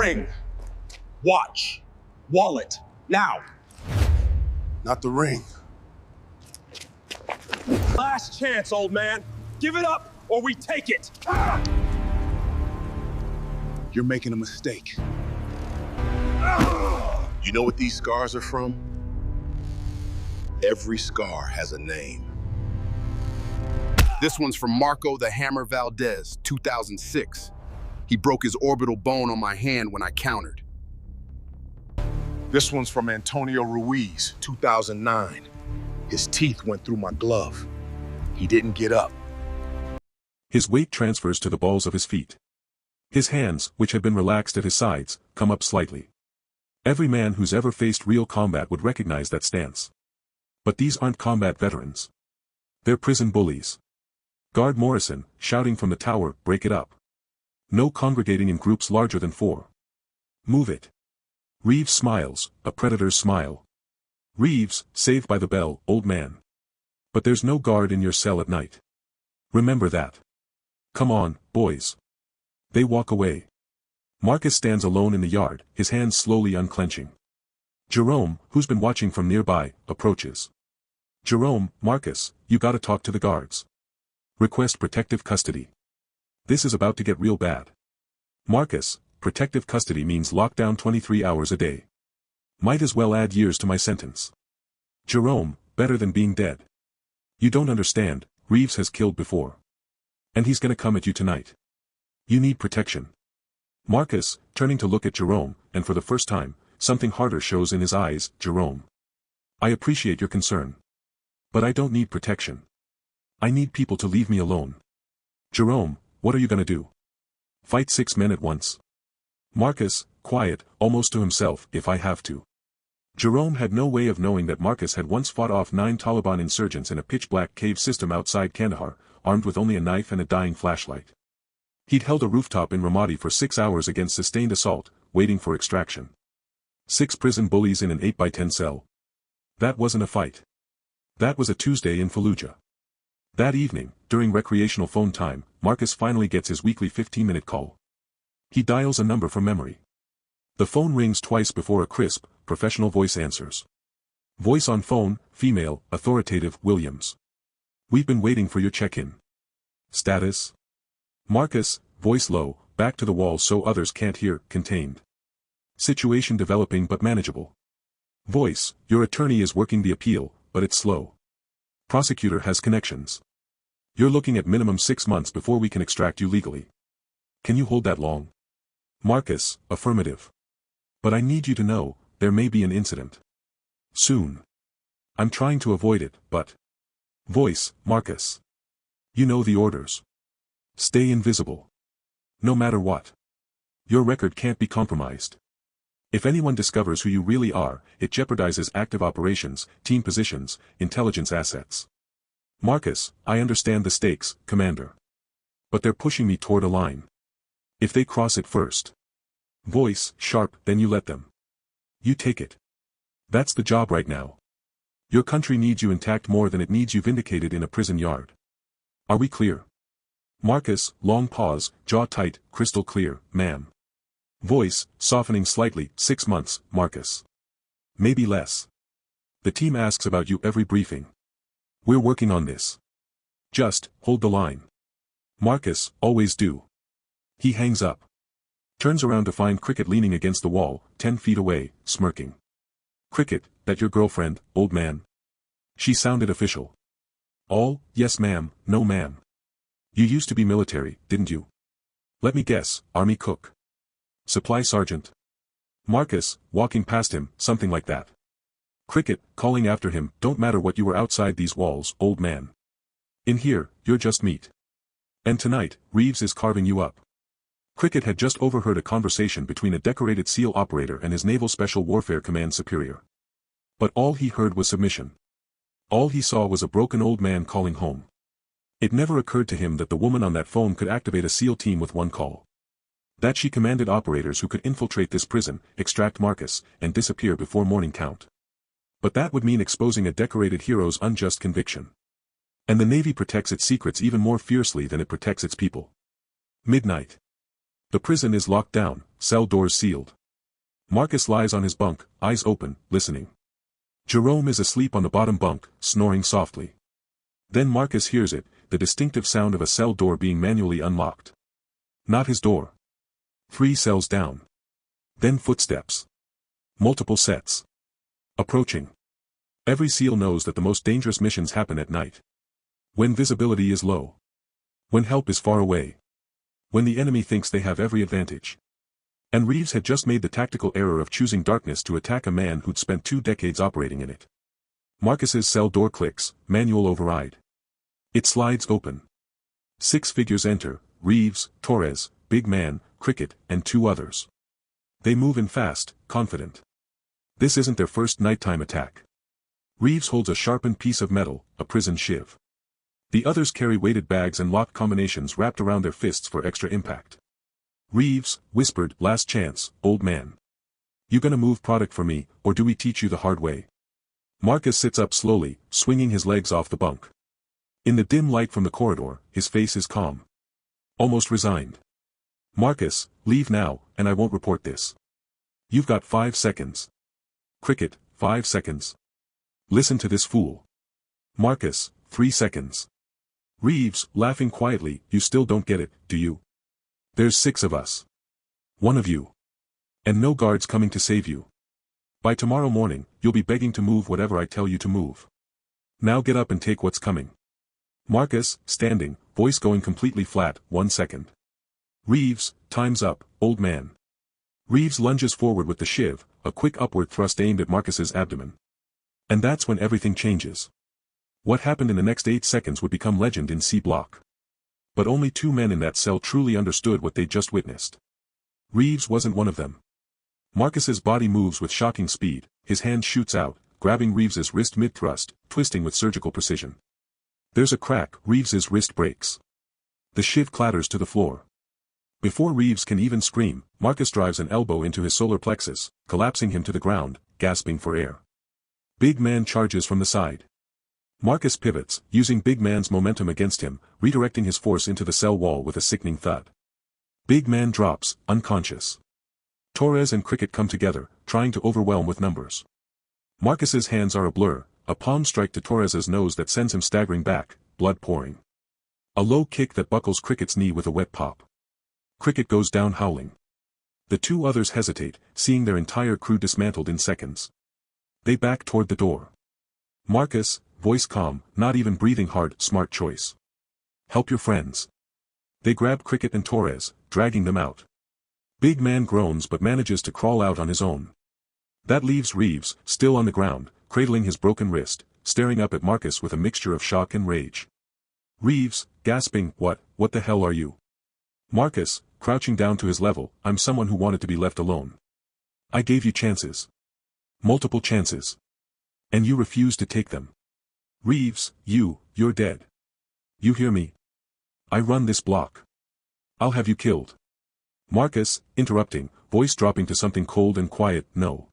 Ring. Watch. Wallet. Now. Not the ring. Last chance, old man. Give it up or we take it. You're making a mistake. You know what these scars are from? Every scar has a name. This one's from Marco the Hammer Valdez, 2006. He broke his orbital bone on my hand when I countered. This one's from Antonio Ruiz, 2009. His teeth went through my glove. He didn't get up. His weight transfers to the balls of his feet. His hands, which had been relaxed at his sides, come up slightly. Every man who's ever faced real combat would recognize that stance. But these aren't combat veterans. They're prison bullies. Guard Morrison, shouting from the tower, break it up. No congregating in groups larger than 4. Move it. Reeves smiles, a predator's smile. Reeves, saved by the bell, old man. But there's no guard in your cell at night. Remember that. Come on, boys. They walk away. Marcus stands alone in the yard, his hands slowly unclenching. Jerome, who's been watching from nearby, approaches. Jerome, Marcus, you gotta talk to the guards. Request protective custody. This is about to get real bad. Marcus, protective custody means lockdown 23 hours a day. Might as well add years to my sentence. Jerome, better than being dead. You don't understand, Reeves has killed before. And he's gonna come at you tonight. You need protection. Marcus, turning to look at Jerome, and for the first time, something harder shows in his eyes. Jerome. I appreciate your concern. But I don't need protection. I need people to leave me alone. Jerome, what are you gonna do? Fight 6 men at once? Marcus, quiet, almost to himself, if I have to. Jerome had no way of knowing that Marcus had once fought off 9 Taliban insurgents in a pitch-black cave system outside Kandahar, armed with only a knife and a dying flashlight. He'd held a rooftop in Ramadi for 6 hours against sustained assault, waiting for extraction. 6 prison bullies in an 8x10 cell. That wasn't a fight. That was a Tuesday in Fallujah. That evening, during recreational phone time, Marcus finally gets his weekly 15-minute call. He dials a number from memory. The phone rings twice before a crisp, professional voice answers. Voice on phone, female, authoritative, Williams. We've been waiting for your check-in. Status? Marcus, voice low, back to the wall so others can't hear, contained. Situation developing but manageable. Voice, your attorney is working the appeal, but it's slow. Prosecutor has connections. You're looking at minimum 6 months before we can extract you legally. Can you hold that long? Marcus, affirmative. But I need you to know, there may be an incident. Soon. I'm trying to avoid it, but... Voice, Marcus. You know the orders. Stay invisible. No matter what. Your record can't be compromised. If anyone discovers who you really are, it jeopardizes active operations, team positions, intelligence assets. Marcus, I understand the stakes, Commander. But they're pushing me toward a line. If they cross it first. Voice, sharp, then you let them. You take it. That's the job right now. Your country needs you intact more than it needs you vindicated in a prison yard. Are we clear? Marcus, long pause, jaw tight, crystal clear, ma'am. Voice, softening slightly, 6 months, Marcus. Maybe less. The team asks about you every briefing. We're working on this. Just, hold the line. Marcus, always do. He hangs up. Turns around to find Cricket leaning against the wall, 10 feet away, smirking. Cricket, that your girlfriend, old man? She sounded official. All, yes ma'am, no ma'am. You used to be military, didn't you? Let me guess, army cook. Supply sergeant. Marcus, walking past him, something like that. Cricket, calling after him, don't matter what you were outside these walls, old man. In here, you're just meat. And tonight, Reeves is carving you up. Cricket had just overheard a conversation between a decorated SEAL operator and his Naval Special Warfare Command superior. But all he heard was submission. All he saw was a broken old man calling home. It never occurred to him that the woman on that phone could activate a SEAL team with one call. That she commanded operators who could infiltrate this prison, extract Marcus, and disappear before morning count. But that would mean exposing a decorated hero's unjust conviction. And the Navy protects its secrets even more fiercely than it protects its people. Midnight. The prison is locked down, cell doors sealed. Marcus lies on his bunk, eyes open, listening. Jerome is asleep on the bottom bunk, snoring softly. Then Marcus hears it, the distinctive sound of a cell door being manually unlocked. Not his door. 3 cells down. Then footsteps. Multiple sets. Approaching. Every SEAL knows that the most dangerous missions happen at night. When visibility is low. When help is far away. When the enemy thinks they have every advantage. And Reeves had just made the tactical error of choosing darkness to attack a man who'd spent 2 decades operating in it. Marcus's cell door clicks, manual override. It slides open. 6 figures enter, Reeves, Torres, Big Man, Cricket, and 2 others. They move in fast, confident. This isn't their first nighttime attack. Reeves holds a sharpened piece of metal, a prison shiv. The others carry weighted bags and lock combinations wrapped around their fists for extra impact. Reeves whispered, "Last chance, old man. You gonna move product for me, or do we teach you the hard way?" Marcus sits up slowly, swinging his legs off the bunk. In the dim light from the corridor, his face is calm. Almost resigned. "Marcus, leave now, and I won't report this. You've got 5 seconds. Cricket, 5 seconds. Listen to this fool. Marcus, 3 seconds. Reeves, laughing quietly, "You still don't get it, do you? There's 6 of us. 1 of you. And no guards coming to save you. By tomorrow morning, you'll be begging to move whatever I tell you to move. Now get up and take what's coming." Marcus, standing, voice going completely flat, 1 second. Reeves, "Time's up, old man." Reeves lunges forward with the shiv, a quick upward thrust aimed at Marcus's abdomen. And that's when everything changes. What happened in the next 8 seconds would become legend in C Block. But only 2 men in that cell truly understood what they'd just witnessed. Reeves wasn't one of them. Marcus's body moves with shocking speed, his hand shoots out, grabbing Reeves's wrist mid-thrust, twisting with surgical precision. There's a crack, Reeves's wrist breaks. The shiv clatters to the floor. Before Reeves can even scream, Marcus drives an elbow into his solar plexus, collapsing him to the ground, gasping for air. Big Man charges from the side. Marcus pivots, using Big Man's momentum against him, redirecting his force into the cell wall with a sickening thud. Big Man drops, unconscious. Torres and Cricket come together, trying to overwhelm with numbers. Marcus's hands are a blur, a palm strike to Torres's nose that sends him staggering back, blood pouring. A low kick that buckles Cricket's knee with a wet pop. Cricket goes down howling. The 2 others hesitate, seeing their entire crew dismantled in seconds. They back toward the door. Marcus, voice calm, not even breathing hard, "Smart choice. Help your friends." They grab Cricket and Torres, dragging them out. Big Man groans but manages to crawl out on his own. That leaves Reeves, still on the ground, cradling his broken wrist, staring up at Marcus with a mixture of shock and rage. Reeves, gasping, What the hell are you?" Marcus, crouching down to his level, "I'm someone who wanted to be left alone. I gave you chances. Multiple chances. And you refused to take them. Reeves, you're dead. You hear me? I run this block. I'll have you killed." Marcus, interrupting, voice dropping to something cold and quiet, "No.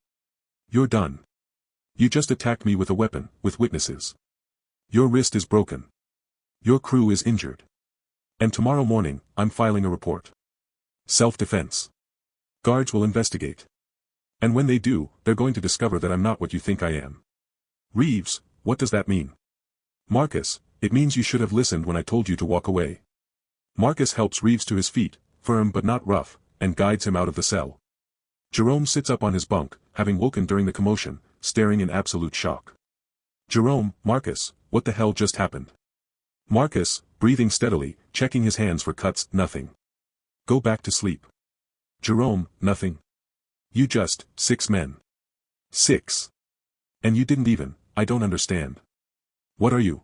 You're done. You just attacked me with a weapon, with witnesses. Your wrist is broken. Your crew is injured. And tomorrow morning, I'm filing a report. Self-defense. Guards will investigate. And when they do, they're going to discover that I'm not what you think I am." Reeves, "What does that mean?" Marcus, "It means you should have listened when I told you to walk away." Marcus helps Reeves to his feet, firm but not rough, and guides him out of the cell. Jerome sits up on his bunk, having woken during the commotion, staring in absolute shock. Jerome, "Marcus, what the hell just happened?" Marcus, breathing steadily, checking his hands for cuts, "Nothing. Go back to sleep." Jerome, "Nothing. You just, 6 men. 6. And you didn't even, I don't understand. What are you?"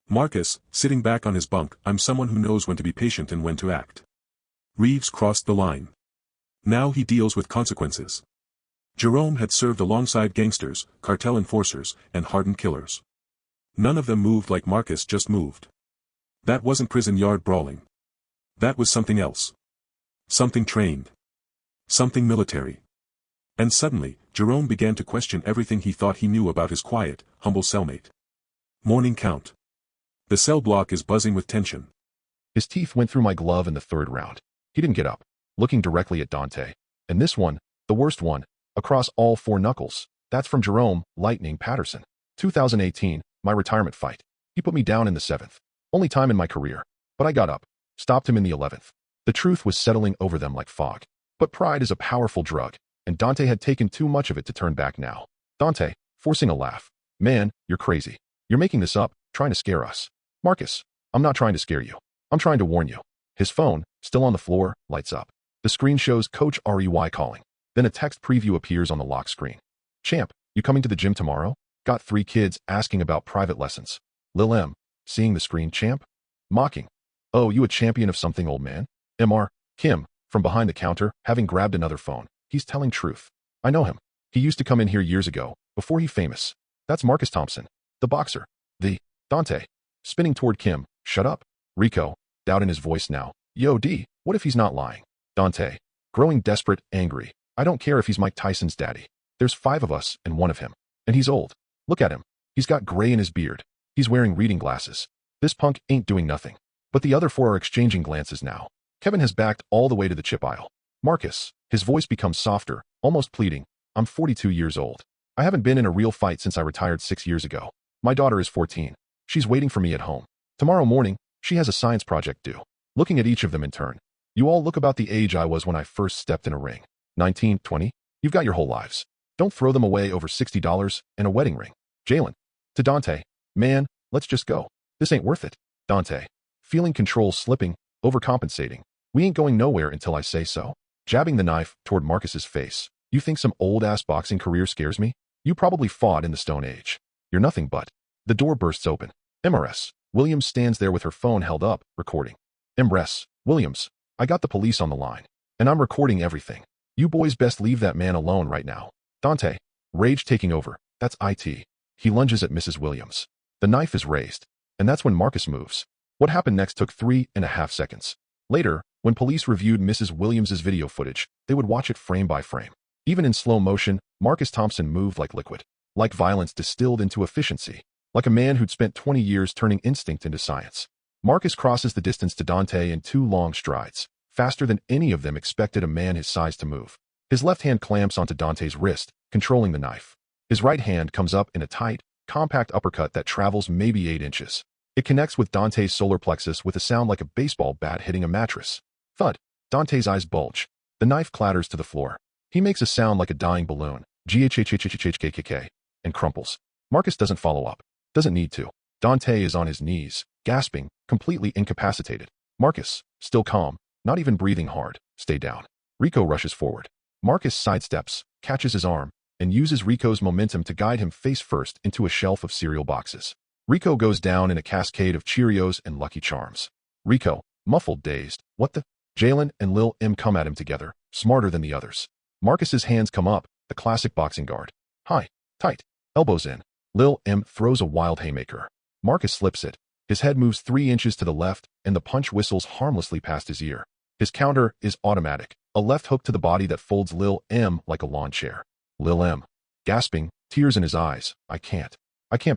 Marcus, sitting back on his bunk, "I'm someone who knows when to be patient and when to act." Reeves crossed the line. Now he deals with consequences. Jerome had served alongside gangsters, cartel enforcers, and hardened killers. None of them moved like Marcus just moved. That wasn't prison yard brawling. That was something else. Something trained. Something military. And suddenly, Jerome began to question everything he thought he knew about his quiet, humble cellmate. Morning count. The cell block is buzzing with tension. His teeth went through my glove in the 3rd round. He didn't get up. looking directly at Dante. And this one, the worst one, across all 4 knuckles. That's from Jerome Lightning Patterson. 2018, my retirement fight. He put me down in the 7th. Only time in my career. But I got up, stopped him in the 11th. The truth was settling over them like fog. But pride is a powerful drug, and Dante had taken too much of it to turn back now. Dante, forcing a laugh. Man, you're crazy. You're making this up, trying to scare us. Marcus, I'm not trying to scare you. I'm trying to warn you. His phone, still on the floor, lights up. The screen shows Coach REY calling. Then a text preview appears on the lock screen. Champ, you coming to the gym tomorrow? Got 3 kids asking about private lessons. Lil M, seeing the screen. Champ? Mocking. Oh, you a champion of something, old man? Mr. Kim, from behind the counter, having grabbed another phone. He's telling truth. I know him. He used to come in here years ago, before he famous. That's Marcus Thompson, the boxer. The Dante, spinning toward Kim. Shut up. Rico, doubt in his voice now. Yo, D, what if he's not lying? Dante, growing desperate, angry. I don't care if he's Mike Tyson's daddy. There's 5 of us and 1 of him. And he's old. Look at him. He's got gray in his beard. He's wearing reading glasses. This punk ain't doing nothing. But the other 4 are exchanging glances now. Kevin has backed all the way to the chip aisle. Marcus, his voice becomes softer, almost pleading. I'm 42 years old. I haven't been in a real fight since I retired 6 years ago. My daughter is 14. She's waiting for me at home. Tomorrow morning, she has a science project due. Looking at each of them in turn. You all look about the age I was when I first stepped in a ring. 19, 20? You've got your whole lives. Don't throw them away over $60 and a wedding ring. Jalen. To Dante. Man, let's just go. This ain't worth it. Dante. Feeling control slipping, overcompensating. We ain't going nowhere until I say so. Jabbing the knife toward Marcus's face. You think some old-ass boxing career scares me? You probably fought in the Stone Age. You're nothing but. The door bursts open. Mrs. Williams stands there with her phone held up, recording. Mrs. Williams, I got the police on the line. And I'm recording everything. You boys best leave that man alone right now. Dante. Rage taking over. That's it. He lunges at Mrs. Williams. The knife is raised. And that's when Marcus moves. What happened next took 3.5 seconds. Later, when police reviewed Mrs. Williams's video footage, they would watch it frame by frame. Even in slow motion, Marcus Thompson moved like liquid. Like violence distilled into efficiency. Like a man who'd spent 20 years turning instinct into science. Marcus crosses the distance to Dante in 2 long strides, faster than any of them expected a man his size to move. His left hand clamps onto Dante's wrist, controlling the knife. His right hand comes up in a tight, compact uppercut that travels maybe 8 inches. It connects with Dante's solar plexus with a sound like a baseball bat hitting a mattress. Thud. Dante's eyes bulge. The knife clatters to the floor. He makes a sound like a dying balloon, GHHHHHKKK, and crumples. Marcus doesn't follow up. Doesn't need to. Dante is on his knees, gasping, completely incapacitated. Marcus, still calm, not even breathing hard, stay down. Rico rushes forward. Marcus sidesteps, catches his arm, and uses Rico's momentum to guide him face first into a shelf of cereal boxes. Rico goes down in a cascade of Cheerios and Lucky Charms. Rico, muffled, dazed. What the? Jalen and Lil M come at him together, smarter than the others. Marcus's hands come up, the classic boxing guard. High, tight, elbows in. Lil M throws a wild haymaker. Marcus slips it. His head moves 3 inches to the left, and the punch whistles harmlessly past his ear. His counter is automatic, a left hook to the body that folds Lil M like a lawn chair. Lil M, gasping, tears in his eyes. I can't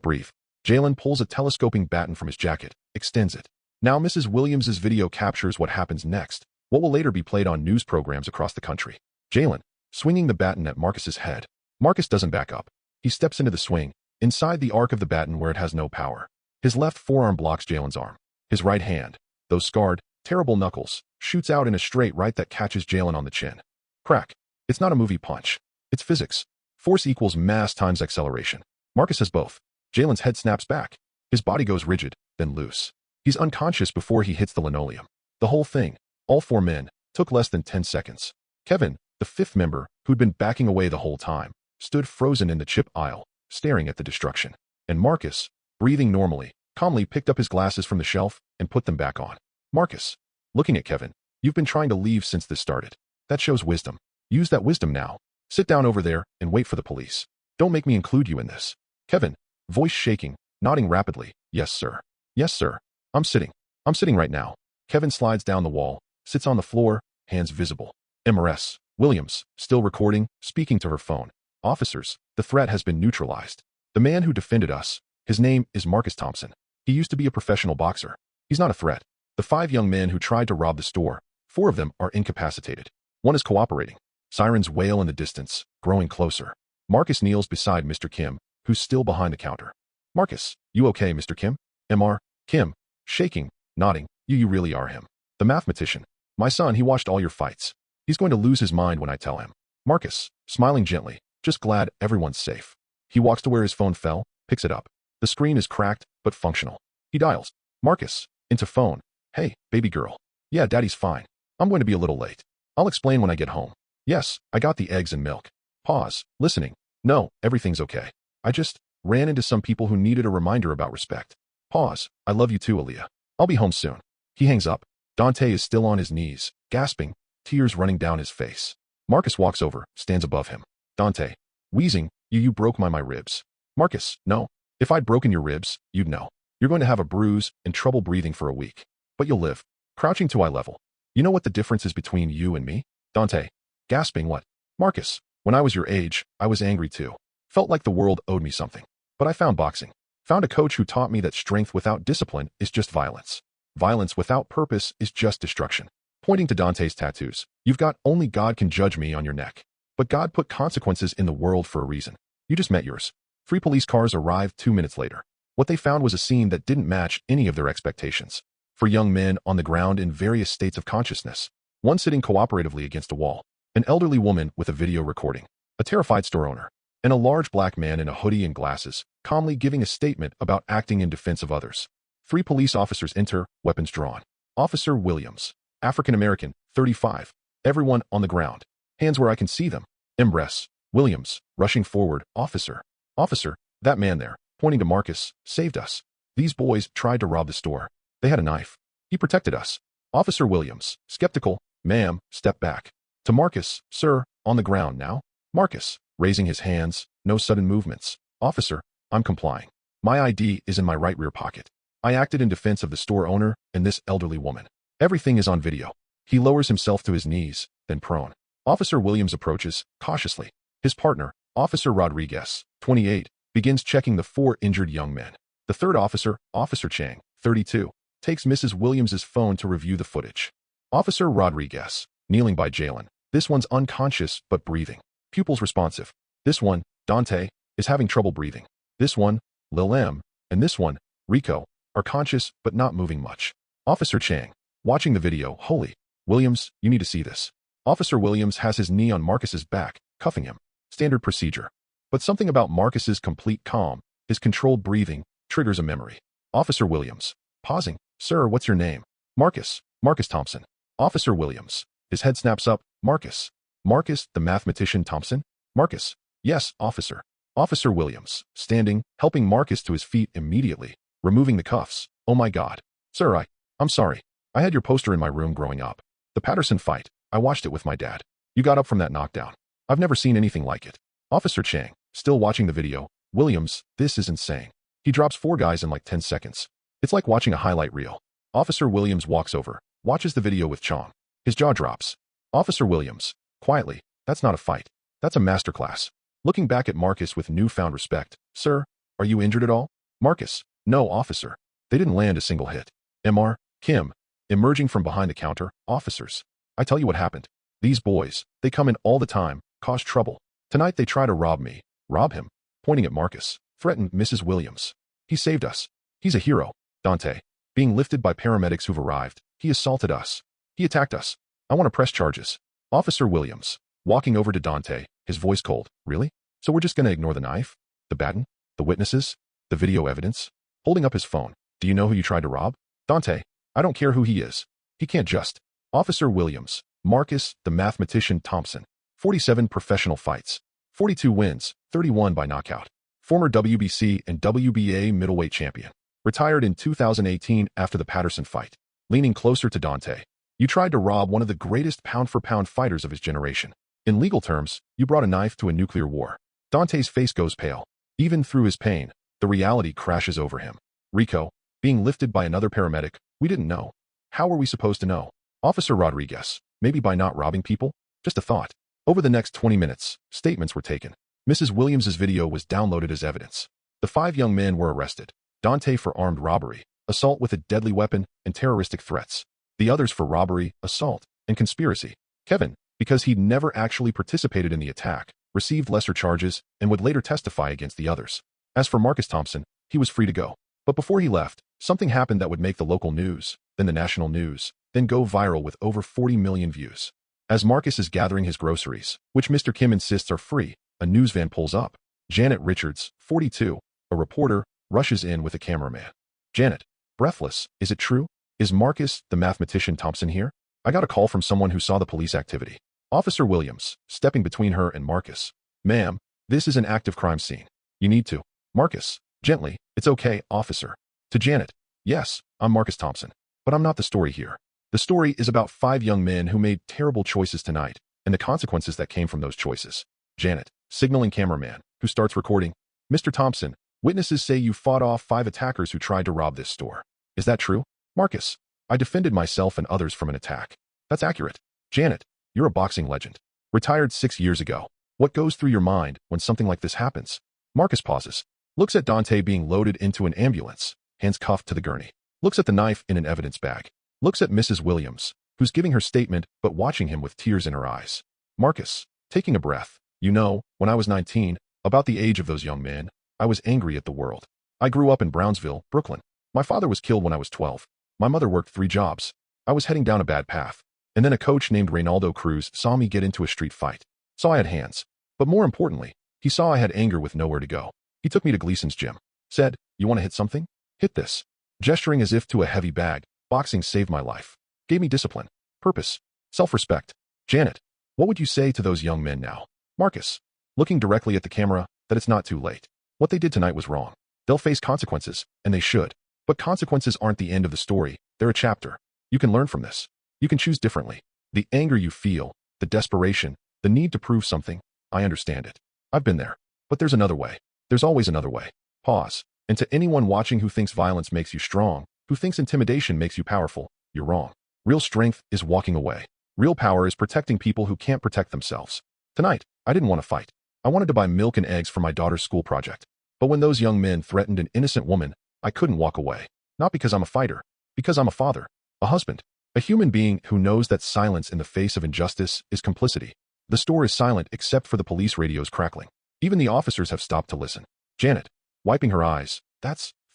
breathe. Jalen pulls a telescoping baton from his jacket, extends it. Now Mrs. Williams's video captures what happens next, what will later be played on news programs across the country. Jalen, swinging the baton at Marcus's head. Marcus doesn't back up. He steps into the swing, inside the arc of the baton where it has no power. His left forearm blocks Jalen's arm. His right hand, those scarred, terrible knuckles, shoots out in a straight right that catches Jalen on the chin. Crack. It's not a movie punch. It's physics. Force equals mass times acceleration. Marcus has both. Jalen's head snaps back. His body goes rigid, then loose. He's unconscious before he hits the linoleum. The whole thing, all 4 men, took less than 10 seconds. Kevin, the 5th member, who'd been backing away the whole time, stood frozen in the chip aisle, staring at the destruction. And Marcus, breathing normally, calmly picked up his glasses from the shelf and put them back on. Marcus, looking at Kevin, you've been trying to leave since this started. That shows wisdom. Use that wisdom now. Sit down over there and wait for the police. Don't make me include you in this. Kevin, voice shaking, nodding rapidly. Yes, sir. Yes, sir. I'm sitting right now. Kevin slides down the wall, sits on the floor, hands visible. Mrs. Williams, still recording, speaking to her phone. Officers, the threat has been neutralized. The man who defended us, his name is Marcus Thompson. He used to be a professional boxer. He's not a threat. The 5 young men who tried to rob the store, 4 of them are incapacitated. 1 is cooperating. Sirens wail in the distance, growing closer. Marcus kneels beside Mr. Kim, who's still behind the counter. Marcus, you okay, Mr. Kim? Mr. Kim, shaking, nodding. You really are him. The mathematician. My son, he watched all your fights. He's going to lose his mind when I tell him. Marcus, smiling gently, just glad everyone's safe. He walks to where his phone fell, picks it up. The screen is cracked, but functional. He dials. Marcus, into phone. Hey, baby girl. Yeah, daddy's fine. I'm going to be a little late. I'll explain when I get home. Yes, I got the eggs and milk. Pause, listening. No, everything's okay. I just ran into some people who needed a reminder about respect. Pause, I love you too, Aaliyah. I'll be home soon. He hangs up. Dante is still on his knees, gasping, tears running down his face. Marcus walks over, stands above him. Dante, wheezing, you broke my ribs. Marcus, no. If I'd broken your ribs, you'd know. You're going to have a bruise and trouble breathing for a week. But you'll live. Crouching to eye level. You know what the difference is between you and me? Dante, gasping, what? Marcus, when I was your age, I was angry too. Felt like the world owed me something. But I found boxing. Found a coach who taught me that strength without discipline is just violence. Violence without purpose is just destruction. Pointing to Dante's tattoos. You've got only God can judge me on your neck. But God put consequences in the world for a reason. You just met yours. 3 police cars arrived 2 minutes later. What they found was a scene that didn't match any of their expectations. 4 young men on the ground in various states of consciousness. 1 sitting cooperatively against a wall. An elderly woman with a video recording. A terrified store owner. And a large black man in a hoodie and glasses, calmly giving a statement about acting in defense of others. 3 police officers enter, weapons drawn. Officer Williams. African-American, 35. Everyone on the ground. Hands where I can see them. Embrace. Williams, rushing forward. Officer. Officer, that man there, pointing to Marcus, saved us. These boys tried to rob the store. They had a knife. He protected us. Officer Williams, skeptical. Ma'am, step back. To Marcus, sir, on the ground now. Marcus, raising his hands, no sudden movements. Officer, I'm complying. My ID is in my right rear pocket. I acted in defense of the store owner and this elderly woman. Everything is on video. He lowers himself to his knees, then prone. Officer Williams approaches, cautiously. His partner, Officer Rodriguez, 28, begins checking the 4 injured young men. The 3rd officer, Officer Chang, 32, takes Mrs. Williams's phone to review the footage. Officer Rodriguez, kneeling by Jalen. This one's unconscious but breathing. Pupils responsive. This one, Dante, is having trouble breathing. This one, Lil M, and this one, Rico, are conscious but not moving much. Officer Chang, watching the video, holy. Williams, you need to see this. Officer Williams has his knee on Marcus's back, cuffing him. Standard procedure. But something about Marcus's complete calm, his controlled breathing, triggers a memory. Officer Williams, pausing. Sir, what's your name? Marcus. Marcus Thompson. Officer Williams. His head snaps up. Marcus. Marcus, the mathematician Thompson? Marcus. Yes, officer. Officer Williams, standing, helping Marcus to his feet immediately, removing the cuffs. Oh my God. Sir, I'm sorry. I had your poster in my room growing up. The Patterson fight. I watched it with my dad. You got up from that knockdown. I've never seen anything like it. Officer Chang, still watching the video. Williams, this is insane. He drops 4 guys in like 10 seconds. It's like watching a highlight reel. Officer Williams walks over, watches the video with Chong. His jaw drops. Officer Williams, quietly, that's not a fight. That's a masterclass. Looking back at Marcus with newfound respect. Sir, are you injured at all? Marcus, no, officer. They didn't land a single hit. Mr. Kim, emerging from behind the counter. Officers, I tell you what happened. These boys, they come in all the time, cause trouble. Tonight they try to rob me. Rob him. Pointing at Marcus. Threatened Mrs. Williams. He saved us. He's a hero. Dante. Being lifted by paramedics who've arrived. He assaulted us. He attacked us. I want to press charges. Officer Williams. Walking over to Dante, his voice cold. Really? So we're just going to ignore the knife? The baton? The witnesses? The video evidence? Holding up his phone. Do you know who you tried to rob? Dante. I don't care who he is. He can't just. Officer Williams. Marcus, the mathematician Thompson. 47 professional fights. 42 wins, 31 by knockout. Former WBC and WBA middleweight champion. Retired in 2018 after the Patterson fight. Leaning closer to Dante. You tried to rob one of the greatest pound-for-pound fighters of his generation. In legal terms, you brought a knife to a nuclear war. Dante's face goes pale. Even through his pain, the reality crashes over him. Rico, being lifted by another paramedic. We didn't know. How were we supposed to know? Officer Rodriguez, maybe by not robbing people? Just a thought. Over the next 20 minutes, statements were taken. Mrs. Williams's video was downloaded as evidence. The 5 young men were arrested. Dante for armed robbery, assault with a deadly weapon, and terroristic threats. The others for robbery, assault, and conspiracy. Kevin, because he'd never actually participated in the attack, received lesser charges and would later testify against the others. As for Marcus Thompson, he was free to go. But before he left, something happened that would make the local news, then the national news, then go viral with over 40 million views. As Marcus is gathering his groceries, which Mr. Kim insists are free, a news van pulls up. Janet Richards, 42, a reporter, rushes in with a cameraman. Janet, breathless, is it true? Is Marcus, the mathematician Thompson here? I got a call from someone who saw the police activity. Officer Williams, stepping between her and Marcus. Ma'am, this is an active crime scene. You need to. Marcus, gently, it's okay, officer. To Janet, yes, I'm Marcus Thompson. But I'm not the story here. The story is about 5 young men who made terrible choices tonight, and the consequences that came from those choices. Janet, signaling cameraman, who starts recording. Mr. Thompson, witnesses say you fought off 5 attackers who tried to rob this store. Is that true? Marcus, I defended myself and others from an attack. That's accurate. Janet, you're a boxing legend. Retired 6 years ago. What goes through your mind when something like this happens? Marcus pauses. Looks at Dante being loaded into an ambulance, hands cuffed to the gurney. Looks at the knife in an evidence bag. Looks at Mrs. Williams, who's giving her statement but watching him with tears in her eyes. Marcus, taking a breath. You know, when I was 19, about the age of those young men, I was angry at the world. I grew up in Brownsville, Brooklyn. My father was killed when I was 12. My mother worked 3 jobs. I was heading down a bad path. And then a coach named Reynaldo Cruz saw me get into a street fight. Saw I had hands. But more importantly, he saw I had anger with nowhere to go. He took me to Gleason's gym. Said, you want to hit something? Hit this. Gesturing as if to a heavy bag, boxing saved my life. Gave me discipline, purpose, self-respect. Janet, what would you say to those young men now? Marcus, looking directly at the camera, that it's not too late. What they did tonight was wrong. They'll face consequences, and they should. But consequences aren't the end of the story. They're a chapter. You can learn from this. You can choose differently. The anger you feel, the desperation, the need to prove something, I understand it. I've been there. But there's another way. There's always another way. Pause. And to anyone watching who thinks violence makes you strong, who thinks intimidation makes you powerful, you're wrong. Real strength is walking away. Real power is protecting people who can't protect themselves. Tonight, I didn't want to fight. I wanted to buy milk and eggs for my daughter's school project. But when those young men threatened an innocent woman, I couldn't walk away. Not because I'm a fighter, because I'm a father, a husband, a human being who knows that silence in the face of injustice is complicity. The store is silent except for the police radio's crackling. Even the officers have stopped to listen. Janet, wiping her eyes,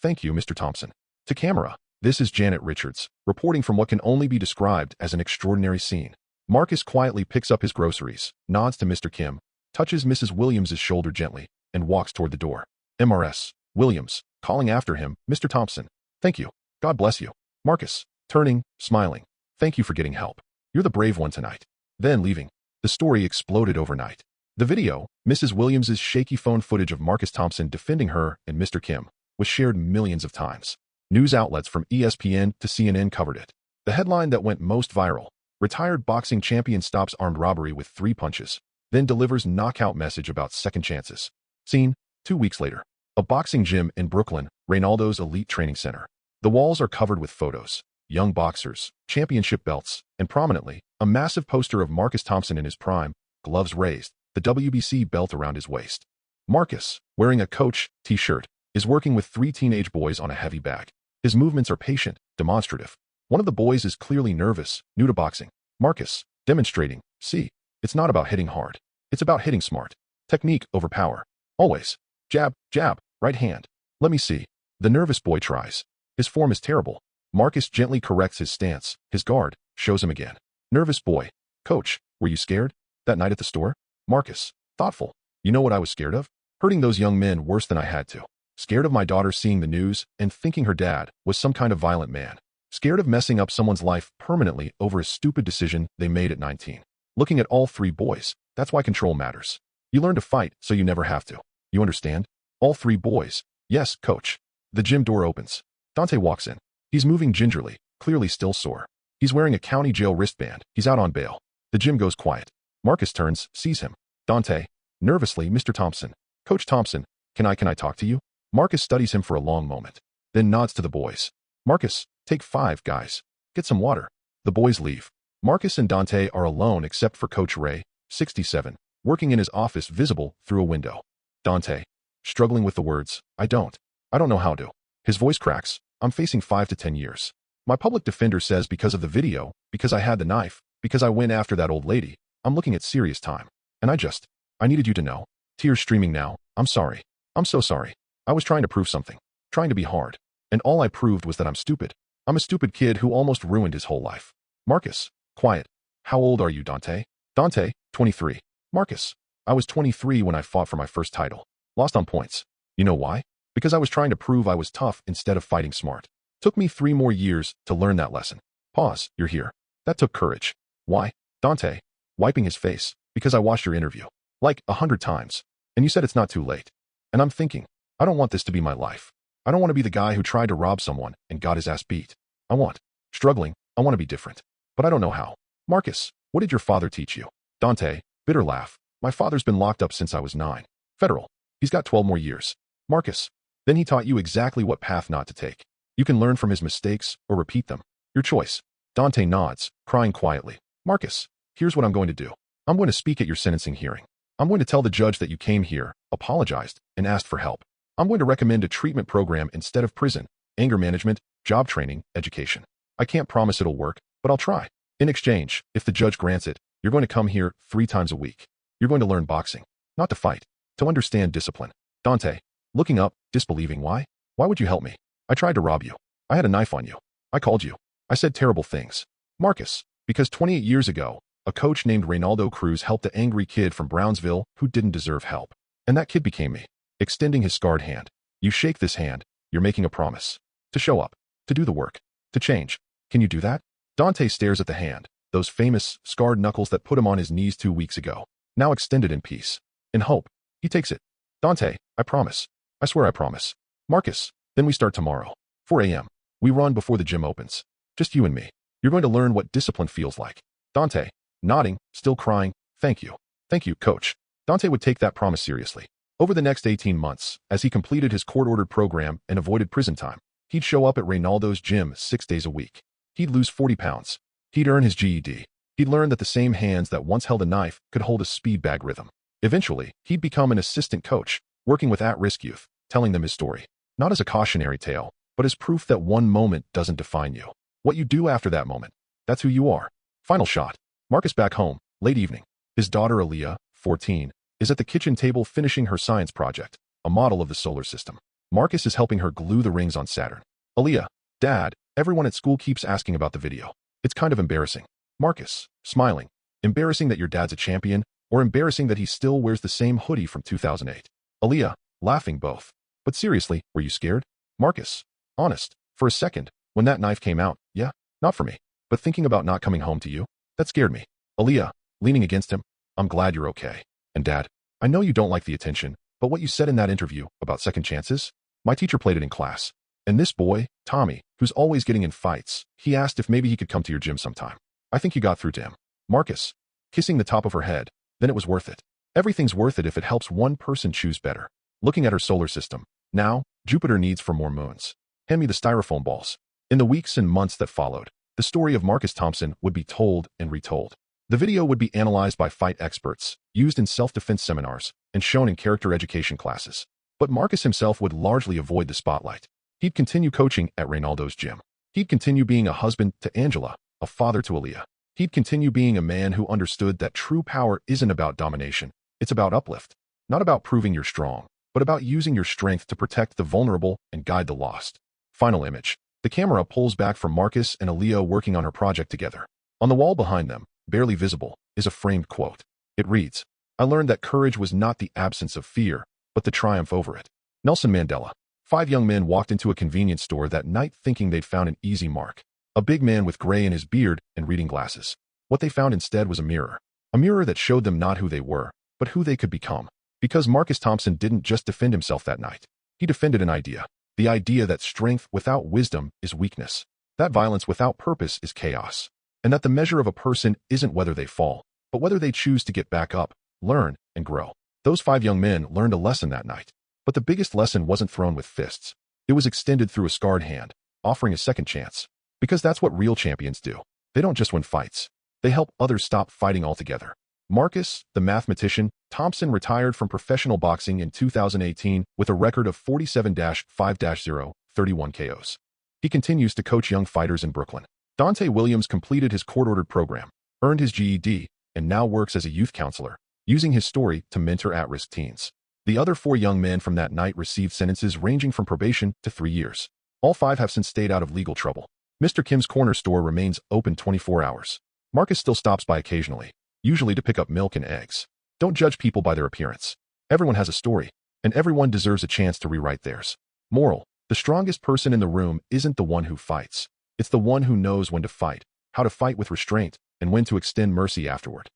thank you, Mr. Thompson. To camera, this is Janet Richards, reporting from what can only be described as an extraordinary scene. Marcus quietly picks up his groceries, nods to Mr. Kim, touches Mrs. Williams' shoulder gently, and walks toward the door. MRS. Williams, calling after him, Mr. Thompson. Thank you. God bless you. Marcus, turning, smiling. Thank you for getting help. You're the brave one tonight. Then leaving. The story exploded overnight. The video, Mrs. Williams' shaky phone footage of Marcus Thompson defending her and Mr. Kim, was shared millions of times. News outlets from ESPN to CNN covered it. The headline that went most viral, retired boxing champion stops armed robbery with 3 punches, then delivers knockout message about second chances. Scene, 2 weeks later. A boxing gym in Brooklyn, Reynaldo's elite training center. The walls are covered with photos, young boxers, championship belts, and prominently, a massive poster of Marcus Thompson in his prime, gloves raised, the WBC belt around his waist. Marcus, wearing a Coach t-shirt, is working with 3 teenage boys on a heavy bag. His movements are patient, demonstrative. One of the boys is clearly nervous, new to boxing. Marcus, demonstrating, see, it's not about hitting hard. It's about hitting smart. Technique over power. Always. Jab, jab, right hand. Let me see. The nervous boy tries. His form is terrible. Marcus gently corrects his stance. His guard shows him again. Nervous boy. Coach, were you scared? That night at the store? Marcus, thoughtful. You know what I was scared of? Hurting those young men worse than I had to. Scared of my daughter seeing the news and thinking her dad was some kind of violent man. Scared of messing up someone's life permanently over a stupid decision they made at 19. Looking at all 3 boys, that's why control matters. You learn to fight so you never have to. You understand? All 3 boys. Yes, coach. The gym door opens. Dante walks in. He's moving gingerly, clearly still sore. He's wearing a county jail wristband. He's out on bail. The gym goes quiet. Marcus turns, sees him. Dante, nervously, Mr. Thompson. Coach Thompson, can I talk to you? Marcus studies him for a long moment, then nods to the boys. Marcus, take 5, guys. Get some water. The boys leave. Marcus and Dante are alone except for Coach Ray, 67, working in his office visible through a window. Dante, struggling with the words, I don't know how to. His voice cracks. I'm facing 5 to 10 years. My public defender says because of the video, because I had the knife, because I went after that old lady. I'm looking at serious time. And I needed you to know. Tears streaming now. I'm sorry. I'm so sorry. I was trying to prove something. Trying to be hard. And all I proved was that I'm stupid. I'm a stupid kid who almost ruined his whole life. Marcus, quiet. How old are you, Dante? Dante, 23. Marcus, I was 23 when I fought for my first title. Lost on points. You know why? Because I was trying to prove I was tough instead of fighting smart. Took me 3 more years to learn that lesson. Pause, you're here. That took courage. Why? Dante, wiping his face, because I watched your interview. Like 100 times. And you said it's not too late. And I'm thinking, I don't want this to be my life. I don't want to be the guy who tried to rob someone and got his ass beat. I want to be different. But I don't know how. Marcus, what did your father teach you? Dante, bitter laugh. My father's been locked up since I was 9. Federal. He's got 12 more years. Marcus, then he taught you exactly what path not to take. You can learn from his mistakes or repeat them. Your choice. Dante nods, crying quietly. Marcus, here's what I'm going to do. I'm going to speak at your sentencing hearing. I'm going to tell the judge that you came here, apologized, and asked for help. I'm going to recommend a treatment program instead of prison, anger management, job training, education. I can't promise it'll work, but I'll try. In exchange, if the judge grants it, you're going to come here 3 times a week. You're going to learn boxing, not to fight, to understand discipline. Dante, looking up, disbelieving. Why? Why would you help me? I tried to rob you. I had a knife on you. I called you. I said terrible things. Marcus, because 28 years ago, a coach named Reynaldo Cruz helped an angry kid from Brownsville who didn't deserve help. And that kid became me. Extending his scarred hand. You shake this hand, you're making a promise. To show up. To do the work. To change. Can you do that? Dante stares at the hand, those famous, scarred knuckles that put him on his knees 2 weeks ago. Now extended in peace. In hope. He takes it. Dante, I promise. I swear I promise. Marcus, then we start tomorrow. 4 a.m. We run before the gym opens. Just you and me. You're going to learn what discipline feels like. Dante, nodding, still crying. Thank you. Thank you, coach. Dante would take that promise seriously. Over the next 18 months, as he completed his court-ordered program and avoided prison time, he'd show up at Reynaldo's gym 6 days a week. He'd lose 40 pounds. He'd earn his GED. He'd learn that the same hands that once held a knife could hold a speed bag rhythm. Eventually, he'd become an assistant coach, working with at-risk youth, telling them his story. Not as a cautionary tale, but as proof that one moment doesn't define you. What you do after that moment, that's who you are. Final shot. Marcus back home, late evening. His daughter Aaliyah, 14, is at the kitchen table finishing her science project, a model of the solar system. Marcus is helping her glue the rings on Saturn. Aaliyah, Dad, everyone at school keeps asking about the video. It's kind of embarrassing. Marcus, smiling. Embarrassing that your dad's a champion, or embarrassing that he still wears the same hoodie from 2008. Aaliyah, laughing both. But seriously, were you scared? Marcus, honest, for a second, when that knife came out, yeah, not for me, but thinking about not coming home to you, that scared me. Aaliyah, leaning against him, I'm glad you're okay. And Dad, I know you don't like the attention, but what you said in that interview about second chances, my teacher played it in class. And this boy, Tommy, who's always getting in fights, he asked if maybe he could come to your gym sometime. I think you got through to him. Marcus, kissing the top of her head, then it was worth it. Everything's worth it if it helps one person choose better. Looking at her solar system. Now, Jupiter needs for more moons. Hand me the styrofoam balls. In the weeks and months that followed, the story of Marcus Thompson would be told and retold. The video would be analyzed by fight experts, used in self-defense seminars, and shown in character education classes. But Marcus himself would largely avoid the spotlight. He'd continue coaching at Reynaldo's gym. He'd continue being a husband to Angela, a father to Aaliyah. He'd continue being a man who understood that true power isn't about domination. It's about uplift. Not about proving you're strong, but about using your strength to protect the vulnerable and guide the lost. Final image. The camera pulls back from Marcus and Aaliyah working on her project together. On the wall behind them, barely visible, is a framed quote. It reads, I learned that courage was not the absence of fear, but the triumph over it. Nelson Mandela. 5 young men walked into a convenience store that night thinking they'd found an easy mark. A big man with gray in his beard and reading glasses. What they found instead was a mirror. A mirror that showed them not who they were, but who they could become. Because Marcus Thompson didn't just defend himself that night. He defended an idea. The idea that strength without wisdom is weakness. That violence without purpose is chaos. And that the measure of a person isn't whether they fall, but whether they choose to get back up, learn, and grow. Those 5 young men learned a lesson that night. But the biggest lesson wasn't thrown with fists. It was extended through a scarred hand, offering a second chance. Because that's what real champions do. They don't just win fights. They help others stop fighting altogether. Marcus, the mathematician, Thompson retired from professional boxing in 2018 with a record of 47-5-0, 31 KOs. He continues to coach young fighters in Brooklyn. Dante Williams completed his court-ordered program. earned his GED, and now works as a youth counselor, using his story to mentor at-risk teens. The other 4 young men from that night received sentences ranging from probation to 3 years. All 5 have since stayed out of legal trouble. Mr. Kim's corner store remains open 24 hours. Marcus still stops by occasionally, usually to pick up milk and eggs. Don't judge people by their appearance. Everyone has a story, and everyone deserves a chance to rewrite theirs. Moral: the strongest person in the room isn't the one who fights. It's the one who knows when to fight, how to fight with restraint, and when to extend mercy afterward.